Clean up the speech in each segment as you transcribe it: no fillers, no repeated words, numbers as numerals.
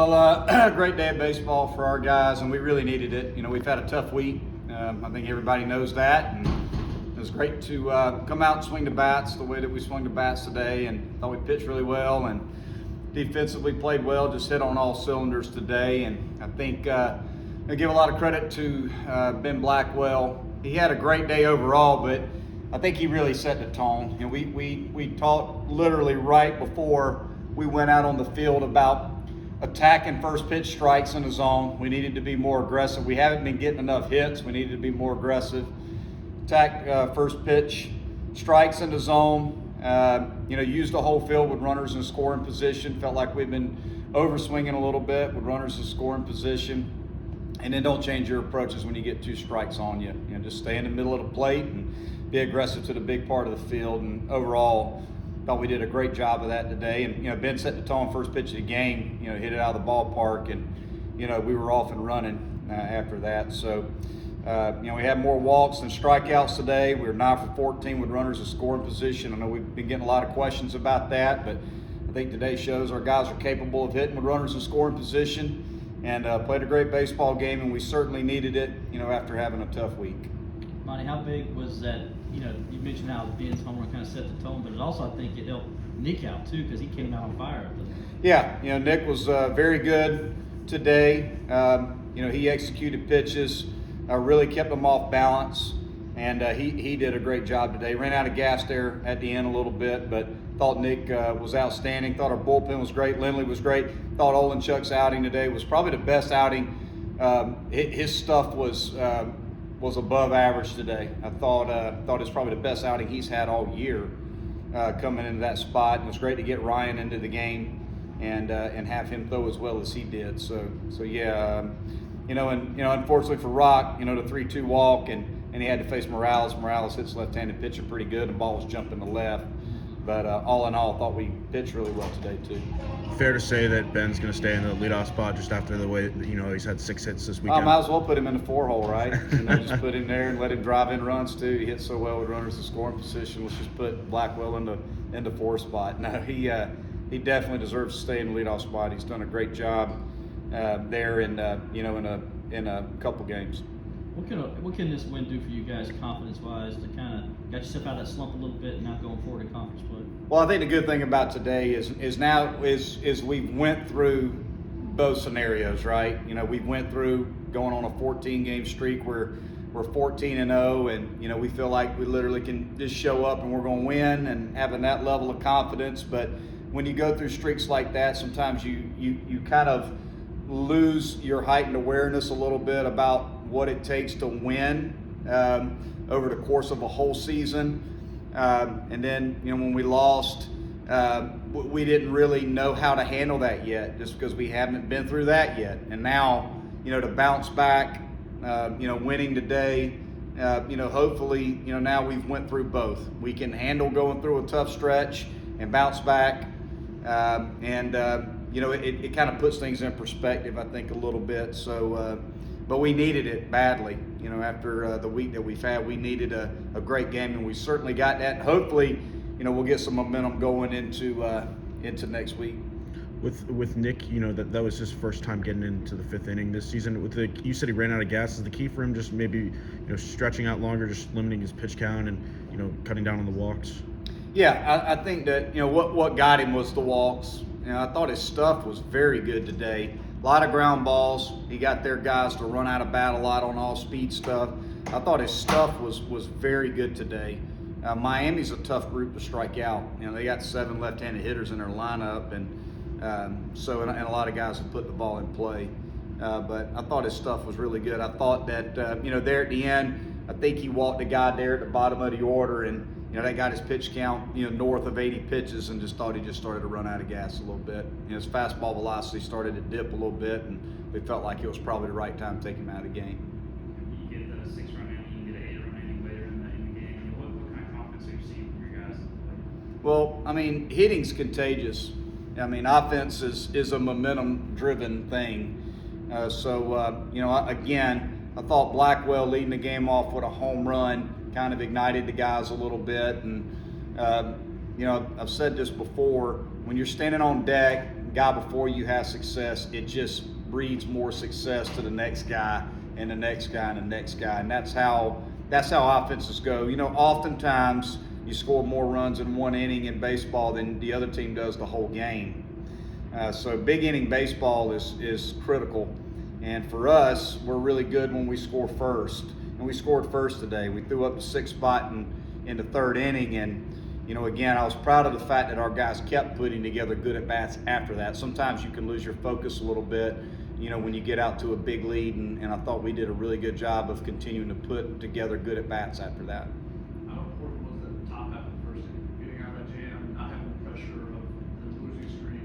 Well, great day of baseball for our guys, and we really needed it. We've had a tough week. I think everybody knows that, and it was great to come out and swing the bats the way that we swung the bats today, and thought we pitched really well, and defensively played well, just hit on all cylinders today. And I think I give a lot of credit to Ben Blackwell. He had a great day overall, but I think he really set the tone. We talked literally right before we went out on the field about attacking first pitch strikes in the zone. We needed to be more aggressive. We haven't been getting enough hits. We needed to be more aggressive. Attack first pitch strikes in the zone. Use the whole field with runners in scoring position. Felt like we've been over swinging a little bit with runners in scoring position. And then don't change your approaches when you get 2 strikes on you. Just stay in the middle of the plate and be aggressive to the big part of the field. And overall, thought we did a great job of that today. And Ben set the tone first pitch of the game. Hit it out of the ballpark, and we were off and running after that. So we had more walks than strikeouts today. We were 9 for 14 with runners in scoring position. I know we've been getting a lot of questions about that, but I think today shows our guys are capable of hitting with runners in scoring position, and played a great baseball game, and we certainly needed it. After having a tough week. Monty, how big was that? You mentioned how Ben's home run kind of set the tone, but it also, I think, it helped Nick out too, because he came out on fire. Yeah, Nick was very good today. He executed pitches, really kept them off balance, and he did a great job today. Ran out of gas there at the end a little bit, but thought Nick was outstanding. Thought our bullpen was great. Lindley was great. Thought Olenchuk's outing today was probably the best outing. His stuff was above average today. I thought it's probably the best outing he's had all year coming into that spot. And it was great to get Ryan into the game and have him throw as well as he did. So yeah, unfortunately for Rock, the 3-2 walk, and he had to face Morales. Morales hits left-handed pitcher pretty good. The ball was jumping to left. But all in all, I thought we pitched really well today too. Fair to say that Ben's going to stay in the leadoff spot just after the way he's had 6 hits this weekend. I might as well put him in the 4-hole, right? Just put him there and let him drive in runs too. He hits so well with runners in scoring position. Let's just put Blackwell in the 4 spot. No, he definitely deserves to stay in the leadoff spot. He's done a great job there in a couple games. What can this win do for you guys, confidence-wise, to kind of got yourself out of that slump a little bit and now going forward in conference play? Well, I think the good thing about today is now we went through both scenarios, right? We went through going on a 14-game streak where we're 14-0, and we feel like we literally can just show up and we're going to win, and having that level of confidence. But when you go through streaks like that, sometimes you kind of lose your heightened awareness a little bit about what it takes to win over the course of a whole season. And then, when we lost, we didn't really know how to handle that yet, just because we haven't been through that yet. And now, to bounce back, winning today, hopefully, now we've went through both. We can handle going through a tough stretch and bounce back. It kind of puts things in perspective, I think, a little bit. So, but we needed it badly. After the week that we've had, we needed a great game, and we certainly got that. Hopefully, we'll get some momentum going into next week. With Nick, that was his first time getting into the 5th inning this season. You said he ran out of gas. Is the key for him just maybe stretching out longer, just limiting his pitch count, and cutting down on the walks? Yeah, I think that what got him was the walks. I thought his stuff was very good today. A lot of ground balls. He got their guys to run out of bat a lot on all speed stuff. I thought his stuff was very good today. Miami's a tough group to strike out. They got 7 left-handed hitters in their lineup, and a lot of guys have put the ball in play. But I thought his stuff was really good. I thought that there at the end, I think he walked a guy there at the bottom of the order, and that got his pitch count, north of 80 pitches, and just thought he just started to run out of gas a little bit. His fastball velocity started to dip a little bit, and we felt like it was probably the right time to take him out of the game. You get the 6-run inning, you can get an 8-run inning later in the game. What kind of confidence are you seeing from your guys? Well, hitting's contagious. Offense is a momentum-driven thing. Again, I thought Blackwell leading the game off with a home run kind of ignited the guys a little bit. And, I've said this before, when you're standing on deck, guy before you has success, it just breeds more success to the next guy and the next guy and the next guy. And that's how offenses go. Oftentimes you score more runs in one inning in baseball than the other team does the whole game. So big inning baseball is critical. And for us, we're really good when we score first. And we scored first today. We threw up the 6th spot in the 3rd inning. And, again, I was proud of the fact that our guys kept putting together good at-bats after that. Sometimes you can lose your focus a little bit, when you get out to a big lead. And I thought we did a really good job of continuing to put together good at-bats after that. How important was the top half of the first inning, getting out of that jam, not having the pressure of the losing streak,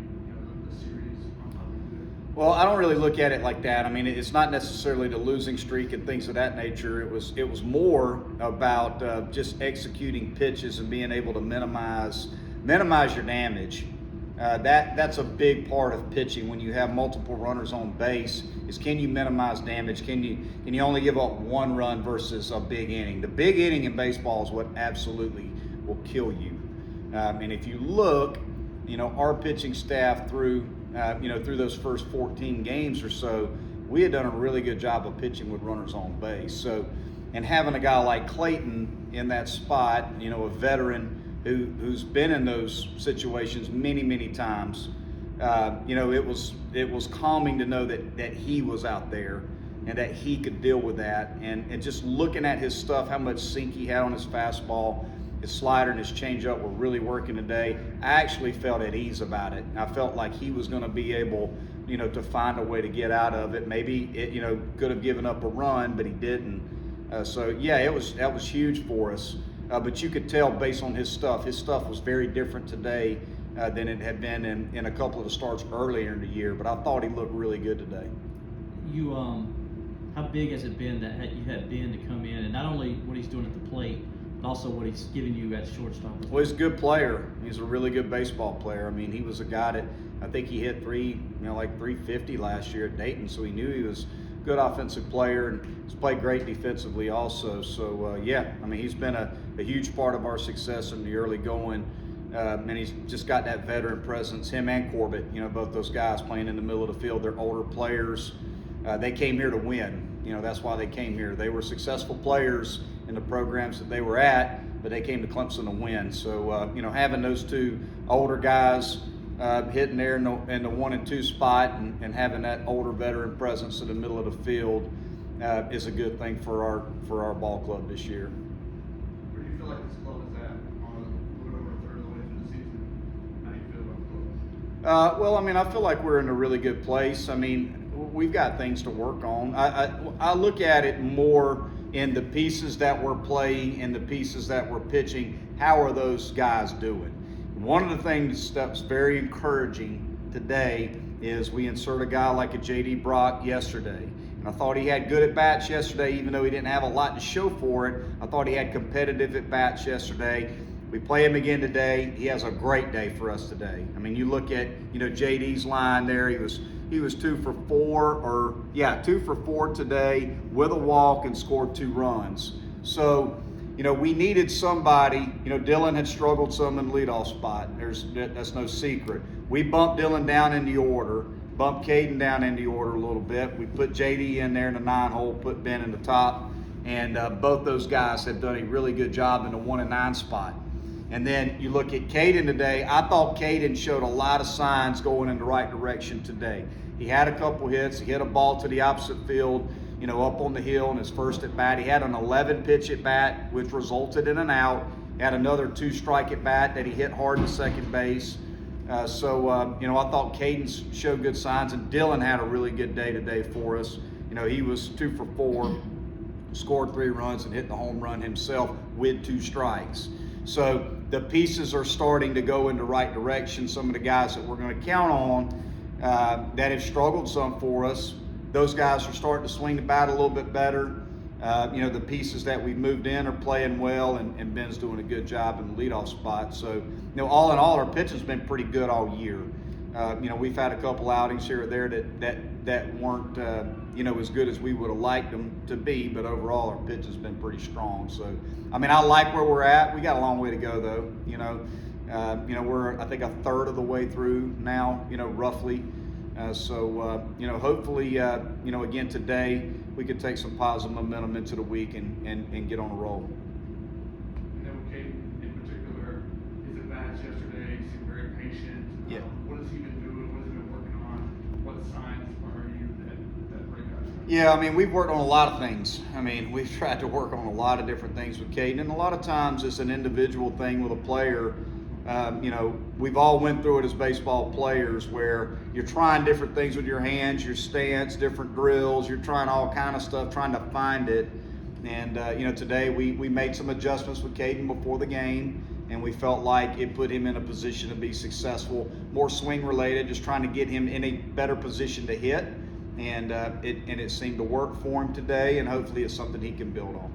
the series on top of it? Well, I don't really look at it like that. I mean, it's not necessarily the losing streak and things of that nature. It was more about just executing pitches and being able to minimize your damage. That's a big part of pitching when you have multiple runners on base. Is can you minimize damage? Can you only give up 1 run versus a big inning? The big inning in baseball is what absolutely will kill you. And if you look, our pitching staff through those first 14 games or so, we had done a really good job of pitching with runners on base. So, and having a guy like Clayton in that spot, a veteran who's been in those situations many times, it was calming to know that he was out there and that he could deal with that. And just looking at his stuff, how much sink he had on his fastball, his slider and his changeup were really working today. I actually felt at ease about it. I felt like he was going to be able, to find a way to get out of it. Maybe it, could have given up a run, but he didn't. That was huge for us. But you could tell based on his stuff was very different today than it had been in a couple of the starts earlier in the year. But I thought he looked really good today. You, how big has it been that you had Ben to come in, and not only what he's doing at the plate, but also what he's giving you at shortstop? Well, he's a good player. He's a really good baseball player. I mean, he was a guy that I think he hit 350 last year at Dayton, so he knew he was a good offensive player and he's played great defensively also. So, he's been a huge part of our success in the early going. And he's just got that veteran presence, him and Corbett, both those guys playing in the middle of the field. They're older players. They came here to win. That's why they came here. They were successful players in the programs that they were at, but they came to Clemson to win. So, having those 2 older guys hitting there in the 1 and 2 spot and having that older veteran presence in the middle of the field is a good thing for our ball club this year. Where do you feel like this club is at on a little over a third of the way through the season? How do you feel about the club? I feel like we're in a really good place. I mean, we've got things to work on. I look at it more in the pieces that we're playing and the pieces that we're pitching. How are those guys doing? One of the things that's very encouraging today is we insert a guy like a J.D. Brock yesterday. And I thought he had good at-bats yesterday, even though he didn't have a lot to show for it. I thought he had competitive at-bats yesterday. We play him again today. He has a great day for us today. I mean, you look at, J.D.'s line there. He was 2 for 4 today with a walk and scored 2 runs. So, we needed somebody. Dylan had struggled some in the leadoff spot. That's no secret. We bumped Dylan down in the order, bumped Caden down in the order a little bit. We put JD in there in the 9-hole, put Ben in the top, and both those guys have done a really good job in the 1 and 9 spot. And then you look at Caden today. I thought Caden showed a lot of signs going in the right direction today. He had a couple hits. He hit a ball to the opposite field, up on the hill in his first at bat. He had an 11-pitch at bat, which resulted in an out. He had another 2-strike at bat that he hit hard to second base. I thought Caden showed good signs, and Dylan had a really good day today for us. He was 2 for 4, scored 3 runs, and hit the home run himself with 2 strikes. So the pieces are starting to go in the right direction. Some of the guys that we're going to count on that have struggled some for us, those guys are starting to swing the bat a little bit better. The pieces that we've moved in are playing well, and Ben's doing a good job in the leadoff spot. So, all in all, our pitching's been pretty good all year. We've had a couple outings here or there that weren't, as good as we would have liked them to be, but overall our pitch has been pretty strong. So, I like where we're at. We got a long way to go, though. We're, I think, a third of the way through now, roughly. Hopefully, again, today we could take some positive momentum into the week and get on a roll. And then with Caden in particular, his at-bats yesterday, he seemed very patient. Yeah. What has he been doing? What has he been working on? What signs are you that break out? Yeah, we've worked on a lot of things. We've tried to work on a lot of different things with Caden, and a lot of times it's an individual thing with a player. We've all went through it as baseball players where you're trying different things with your hands, your stance, different drills, you're trying all kind of stuff, trying to find it. And, today we made some adjustments with Caden before the game, and we felt like it put him in a position to be successful, more swing related, just trying to get him in a better position to hit. And it seemed to work for him today, and hopefully it's something he can build on.